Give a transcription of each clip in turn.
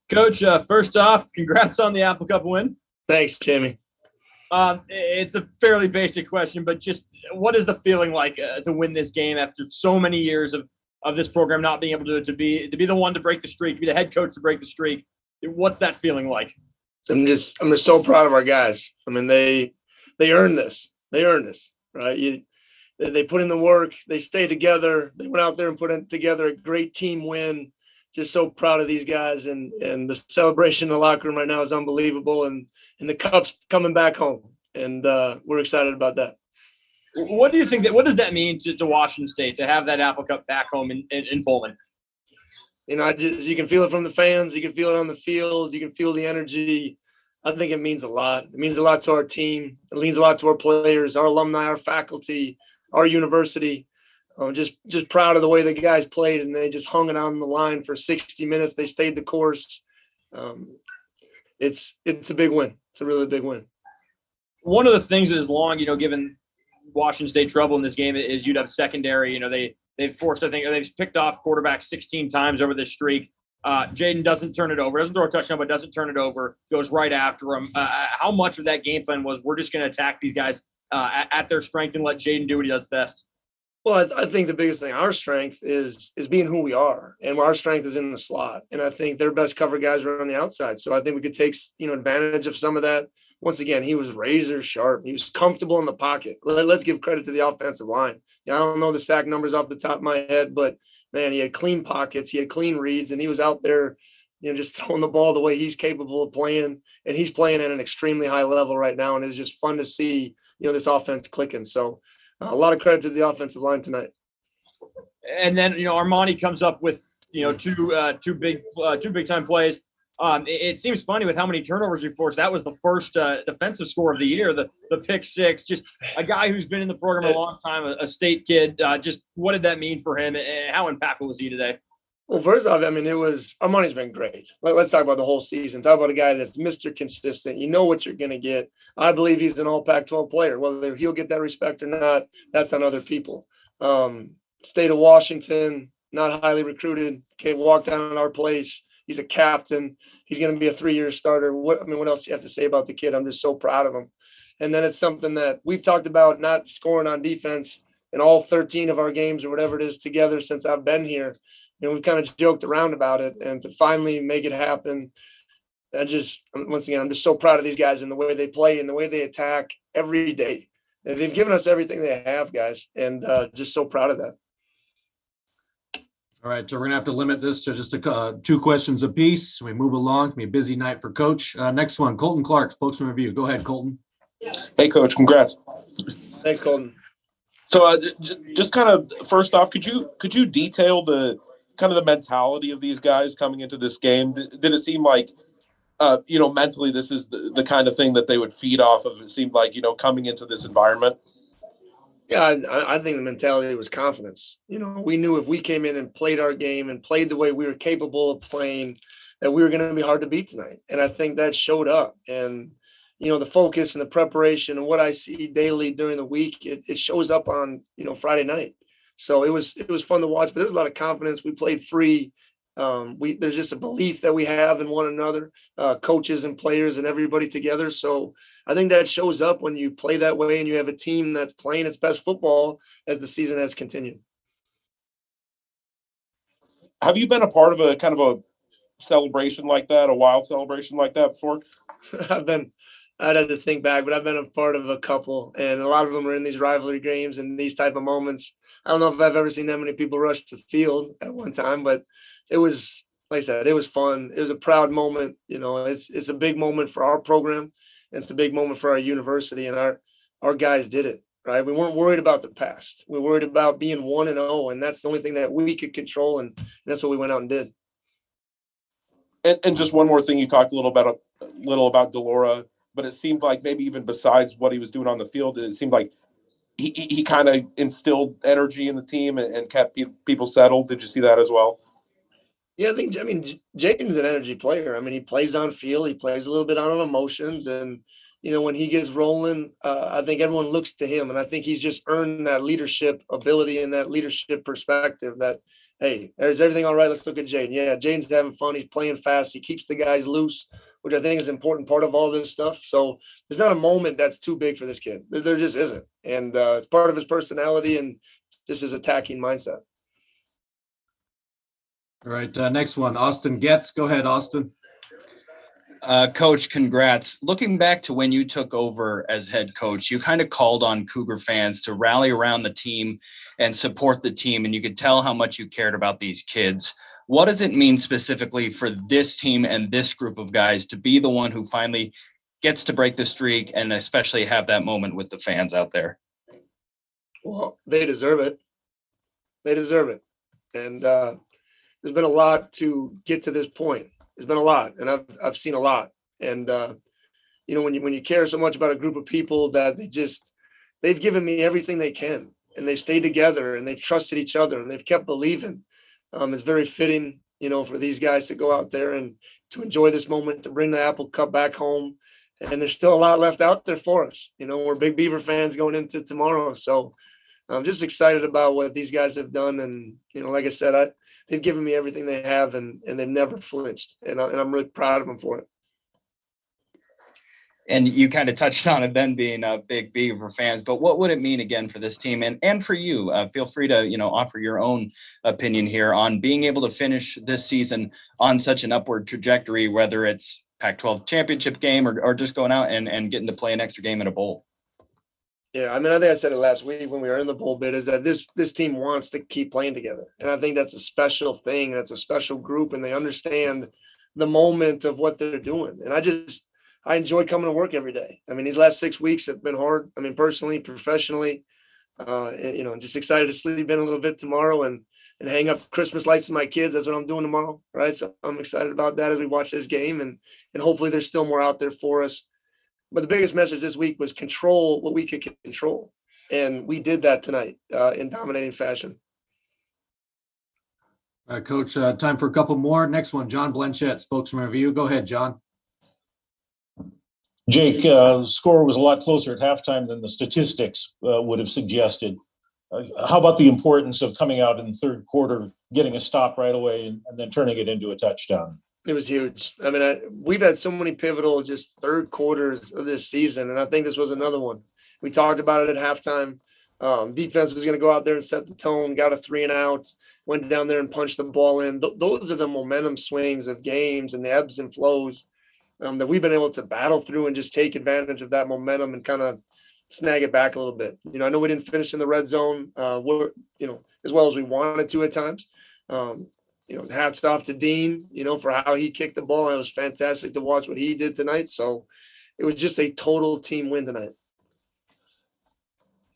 Coach, first off, congrats on the Apple Cup win. Thanks, Jamie. It's a fairly basic question, but just what is the feeling like to win this game after so many years of this program not being able to be the one to break the streak, to be the head coach to break the streak? What's that feeling like? I'm just so proud of our guys. I mean, they earned this. They earned this, right? They put in the work. They stayed together. They went out there and put together a great team win. Just so proud of these guys, and the celebration in the locker room right now is unbelievable, and the cup's coming back home, and we're excited about that. What do you think what does that mean to Washington State to have that Apple Cup back home in Pullman? You know, you can feel it from the fans. You can feel it on the field. You can feel the energy. I think it means a lot. It means a lot to our team. It means a lot to our players, our alumni, our faculty, our university. Just proud of the way the guys played, and they just hung it on the line for 60 minutes. They stayed the course. It's a big win. It's a really big win. One of the things that is long, given Washington State trouble in this game is UW secondary. They've forced, they've picked off quarterback 16 times over this streak. Jaden doesn't turn it over, doesn't throw a touchdown, but doesn't turn it over, goes right after him. How much of that game plan was we're just going to attack these guys at their strength and let Jaden do what he does best? Well, I think the biggest thing, our strength is being who we are, and our strength is in the slot. And I think their best cover guys are on the outside. So I think we could take, advantage of some of that. Once again, he was razor sharp. He was comfortable in the pocket. Let's give credit to the offensive line. I don't know the sack numbers off the top of my head, but man, he had clean pockets. He had clean reads, and he was out there, just throwing the ball the way he's capable of playing. And he's playing at an extremely high level right now. And it's just fun to see, this offense clicking. So a lot of credit to the offensive line tonight. And then, Armani comes up with, two big time plays. It seems funny with how many turnovers he forced. That was the first defensive score of the year, the pick six. Just a guy who's been in the program a long time, a state kid. Just what did that mean for him, and how impactful was he today? Well, first off, Armani's been great. Let's talk about the whole season. Talk about a guy that's Mr. Consistent. You know what you're going to get. I believe he's an all Pac-12 player. Whether he'll get that respect or not, that's on other people. State of Washington, not highly recruited. Walked down in our place. He's a captain. He's going to be a 3-year starter. What else do you have to say about the kid? I'm just so proud of him. And then it's something that we've talked about, not scoring on defense in all 13 of our games or whatever it is together since I've been here. We've kind of joked around about it, and to finally make it happen, once again, I'm just so proud of these guys and the way they play and the way they attack every day. They've given us everything they have, guys, and just so proud of that. All right, so we're going to have to limit this to just 2 questions apiece. We move along. It's going to be a busy night for Coach. Next one, Colton Clark, Spokesman Review. Go ahead, Colton. Hey, Coach, congrats. Thanks, Colton. So just kind of first off, could you detail the kind of the mentality of these guys coming into this game? Did it seem like, mentally this is the kind of thing that they would feed off of? It seemed like, coming into this environment. Yeah, I think the mentality was confidence. We knew if we came in and played our game and played the way we were capable of playing, that we were going to be hard to beat tonight. And I think that showed up. And, the focus and the preparation and what I see daily during the week, it shows up on, Friday night. So it was fun to watch, but there's a lot of confidence. We played free. There's just a belief that we have in one another, coaches and players and everybody together. So I think that shows up when you play that way and you have a team that's playing its best football as the season has continued. Have you been a part of a kind of a celebration like that, a wild celebration like that before? I'd have to think back, but I've been a part of a couple, and a lot of them are in these rivalry games and these type of moments. I don't know if I've ever seen that many people rush the field at one time, but it was, like I said, it was fun. It was a proud moment. It's a big moment for our program. It's a big moment for our university, and our guys did it, right? We weren't worried about the past. We were worried about being 1-0, and that's the only thing that we could control, and that's what we went out and did. And just one more thing, you talked a little about Delora, but it seemed like maybe even besides what he was doing on the field, it seemed like he kind of instilled energy in the team and kept people settled. Did you see that as well? Yeah, Jaden's an energy player. He plays on field. He plays a little bit out of emotions. And, when he gets rolling, I think everyone looks to him. And I think he's just earned that leadership ability and that leadership perspective that hey, is everything all right? Let's look at Jaden. Yeah, Jaden's having fun. He's playing fast. He keeps the guys loose, which I think is an important part of all this stuff. So there's not a moment that's too big for this kid. There just isn't. And it's part of his personality and just his attacking mindset. All right, next one, Austin Getz. Go ahead, Austin. Coach, congrats. Looking back to when you took over as head coach, you kind of called on Cougar fans to rally around the team and support the team, and you could tell how much you cared about these kids. What does it mean specifically for this team and this group of guys to be the one who finally gets to break the streak and especially have that moment with the fans out there? Well, they deserve it. They deserve it. And there's been a lot to get to this point. There's been a lot, and I've seen a lot. And you know, when you care so much about a group of people that they've given me everything they can, and they stayed together, and they've trusted each other, and they've kept believing. It's very fitting, you know, for these guys to go out there and to enjoy this moment, to bring the Apple Cup back home. And there's still a lot left out there for us. You know, we're big Beaver fans going into tomorrow, so I'm just excited about what these guys have done. And you know, like I said, they've given me everything they have, and they've never flinched, and I'm really proud of them for it. And you kind of touched on it then being a big Beaver fans, but what would it mean again for this team and for you? Feel free to, you know, offer your own opinion here on being able to finish this season on such an upward trajectory, whether it's Pac-12 championship game or just going out and getting to play an extra game in a bowl. Yeah, I mean, I think I said it last week when we were in the bowl bit, is that this team wants to keep playing together. And I think that's a special thing. That's a special group, and they understand the moment of what they're doing. And I enjoy coming to work every day. I mean, these last 6 weeks have been hard. I mean, personally, professionally, you know, just excited to sleep in a little bit tomorrow and hang up Christmas lights with my kids. That's what I'm doing tomorrow, right? So I'm excited about that as we watch this game, and hopefully there's still more out there for us. But the biggest message this week was control what we could control, and we did that tonight in dominating fashion. All right, Coach, time for a couple more. Next one, John Blanchette, spokesman review. Go ahead, John. Jake, score was a lot closer at halftime than the statistics would have suggested. How about the importance of coming out in the third quarter, getting a stop right away, and then turning it into a touchdown? It was huge. I mean, we've had so many pivotal just third quarters of this season, and I think this was another one. We talked about it at halftime. Defense was going to go out there and set the tone, got a 3 and out, went down there and punched the ball in. Those are the momentum swings of games and the ebbs and flows that we've been able to battle through and just take advantage of that momentum and kind of snag it back a little bit. You know, I know we didn't finish in the red zone, you know, as well as we wanted to at times. You know, hats off to Dean, you know, for how he kicked the ball. It was fantastic to watch what he did tonight. So it was just a total team win tonight.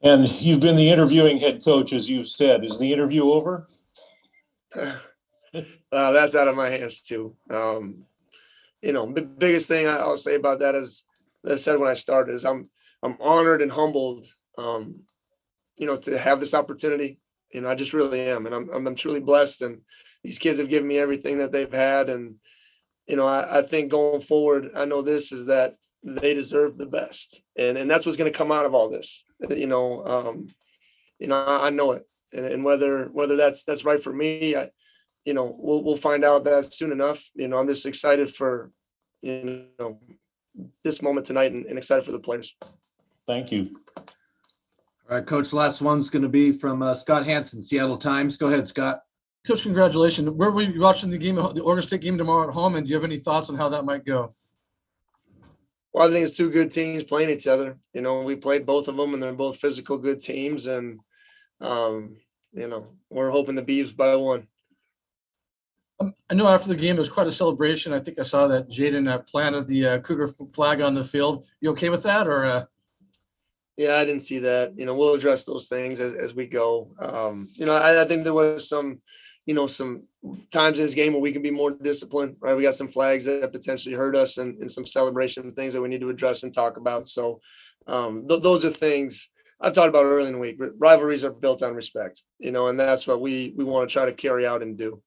And you've been the interviewing head coach, as you've said. Is the interview over? That's out of my hands too. You know, the biggest thing I'll say about that is, as I said when I started, is I'm honored and humbled, you know, to have this opportunity. You know, I just really am, and I'm truly blessed. And these kids have given me everything that they've had, and you know, I think going forward, I know this is that they deserve the best, and that's what's going to come out of all this. You know, I know it, and whether that's right for me, you know, we'll find out that soon enough. You know, I'm just excited for, you know, this moment tonight and excited for the players. Thank you. All right, Coach, last one's going to be from Scott Hansen, Seattle Times. Go ahead, Scott. Coach, congratulations. Where will you be watching the game, the Oregon State game tomorrow at home, and do you have any thoughts on how that might go? Well, I think it's two good teams playing each other. You know, we played both of them, and they're both physical, good teams. And, you know, we're hoping the Beavs by one. I know after the game, it was quite a celebration. I think I saw that Jaden planted the Cougar flag on the field. You okay with that, or? Yeah, I didn't see that. You know, we'll address those things as we go. You know, I think there was some times in this game where we can be more disciplined, right? We got some flags that potentially hurt us and some celebration things that we need to address and talk about. So those are things I've talked about early in the week. Rivalries are built on respect, you know, and that's what we want to try to carry out and do.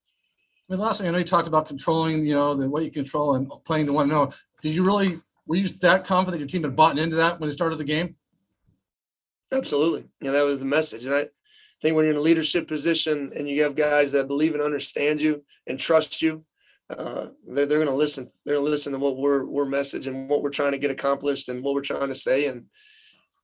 I mean, last thing, I know you talked about controlling, you know, what you control and playing to 1-0. Were you that confident your team had bought into that when it started the game? Absolutely. You know, that was the message. And I think when you're in a leadership position and you have guys that believe and understand you and trust you, they're going to listen. They're going to listen to what we're messaging, what we're trying to get accomplished, and what we're trying to say. And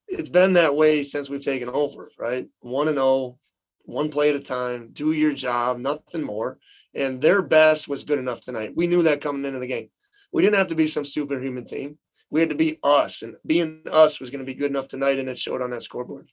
it's been that way since we've taken over, right? 1-0, one play at a time, do your job, nothing more. And their best was good enough tonight. We knew that coming into the game. We didn't have to be some superhuman team. We had to be us, and being us was going to be good enough tonight, and it showed on that scoreboard.